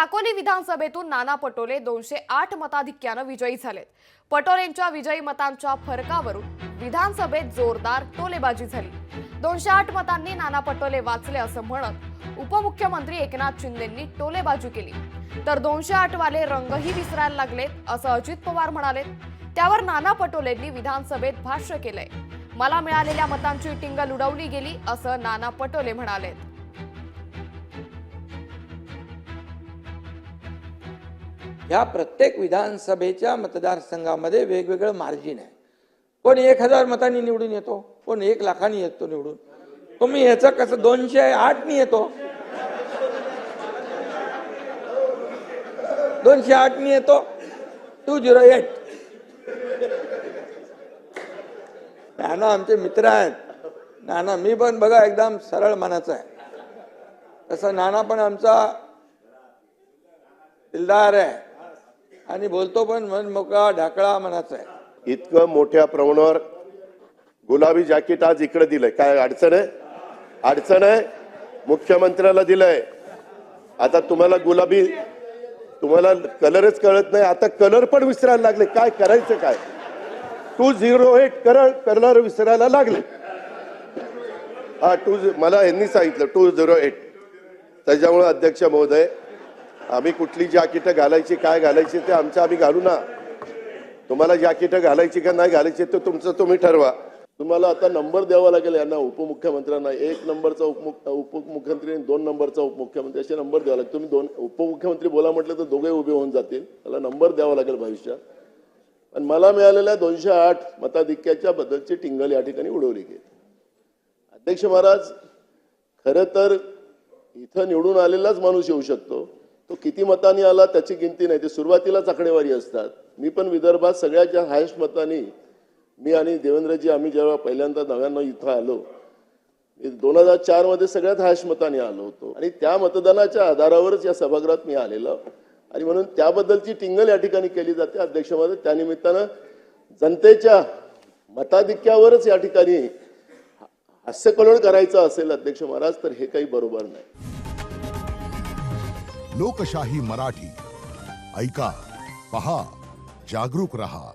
साकोली विधानसभेतून नाना पटोले 208 मताधिक्याने विजयी झालेत। पटोलेंच्या विजयी मतांच्या फरकावरून विधानसभेत जोरदार टोलेबाजी झाली। 208 मतांनी नाना पटोले वाचले असं म्हणत उपमुख्यमंत्री एकनाथ शिंदेंनी टोलेबाजी केली। तर 208 वाले रंगही विसरायला लागलेत असं अजित पवार म्हणाले। त्यावर नाना पटोलेंनी विधानसभेत भाष्य केलंय। मला मिळालेल्या मतांची टिंगल उडवली गेली असं नाना पटोले म्हणाले। या प्रत्येक विधानसभेच्या मतदारसंघामध्ये वेगवेगळं मार्जिन आहे। कोण 1000 मतांनी निवडून येतो, कोण 1 लाखांनी येतो निवडून। तुम्ही याचं कसं 208 नी येतो, 208 नी येतो, 208। नाना आमचे मित्र आहेत। नाना मी पण बघा एकदम सरळ मनाचा आहे, तसं नाना पण आमचा दिलदार आहे आणि बोलतो पण मन मोकळा ढाकळा मनाचा आहे। इतकं मोठ्या प्रमाणावर गुलाबी जॅकेट आज इकडे दिलंय, काय अडचण आहे? अडचण आहे? मुख्यमंत्र्याला दिलंय। आता तुम्हाला गुलाबी, तुम्हाला कलरच कळत नाही, आता कलर पण विसरायला लागले। काय करायचं काय? 208 कलर विसरायला लागले। मला यांनी सांगितलं 208। त्याच्यामुळे अध्यक्ष महोदय, आम्ही कुठली जॅकेट घालायची काय घालायची ते आमचं आम्ही घालू ना। तुम्हाला जॅकेट घालायची का नाही घालायची ते तुमचं तुम्ही ठरवा। तुम्हाला आता नंबर द्यावा लागेल यांना, उपमुख्यमंत्र्यांना। 1 नंबरचा उपमुख्यमंत्री, 2 नंबरचा उपमुख्यमंत्री, असे नंबर द्यावा लागेल। तुम्ही 2 उपमुख्यमंत्री बोला म्हटलं तर दोघे उभे होऊन जातील। त्याला नंबर द्यावा लागेल भविष्यात। पण मला मिळालेल्या 208 मताधिक्याच्या बद्दलची टिंगल या ठिकाणी उडवली गेली। अध्यक्ष महाराज, खरं तर इथं निवडून आलेलाच माणूस येऊ शकतो, तो किती मतांनी आला त्याची गिनती नाही, ते सुरुवातीलाच आकडेवारी असतात। मी पण विदर्भात सगळ्याच्या हायस्ट मतांनी, मी आणि देवेंद्रजी आम्ही जेव्हा पहिल्यांदा 99 इथं आलो, 2004 मध्ये सगळ्यात हायस्ट मतांनी आलो होतो आणि त्या मतदानाच्या आधारावरच या सभागृहात मी आलेलो आणि म्हणून त्याबद्दलची टिंगल या ठिकाणी केली जाते। अध्यक्ष महोदय, त्यानिमित्तानं जनतेच्या मताधिक्यावरच या ठिकाणी हास्यकल्लोळ करायचं असेल अध्यक्ष महाराज, तर हे काही बरोबर नाही। लोकशाही मराठी ऐका, पहा, जागरूक रहा।